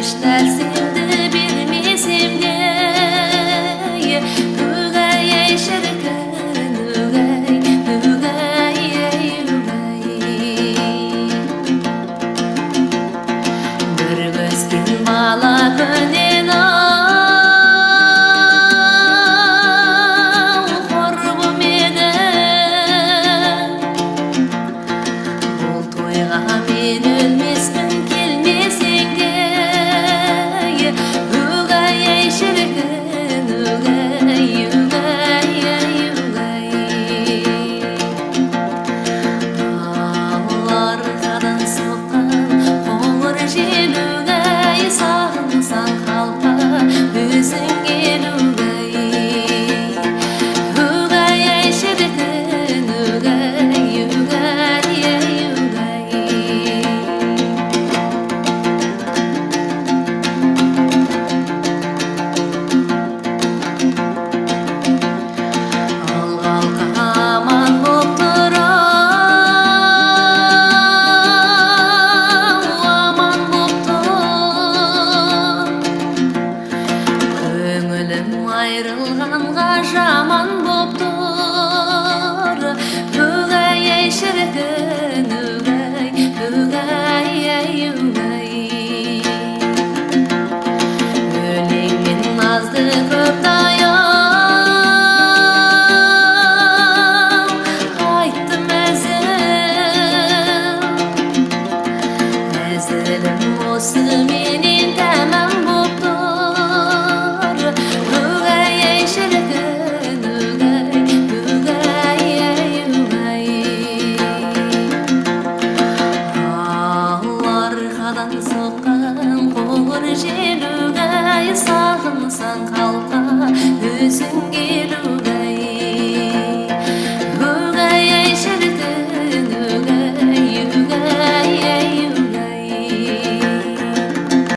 еш нәрсемді бермесем де, өгей ай шіркін, өгей, өгей ай өгей. Бір көзген бала күнен құрбым еді, бұл тойға мен өлмеспін келмесең де, өгей ай шіркін, өгей, өгей ай өгей. Арқадан соққан қоңыр жел өгей, сағынсаң қалқа өзің ел өгей. Өгей ай шіркін, өгей, өгей ай өгей. Ал қалқа аман боп тұр-ау, аман боп тұр. Көңілім айрылғанға жаман боп тұр. Өгей ай шіркін, өгей, өгей ай өгей. Өлеңмен назды көп таяу айттым әзіл. Әзілім осы менен тәмам боп тұр. Өгей ай шіркін, өгей, өгей ай өгей. Ал арқадан соққан қоңыр жел өгей, сағынсаң қалқа өзің ел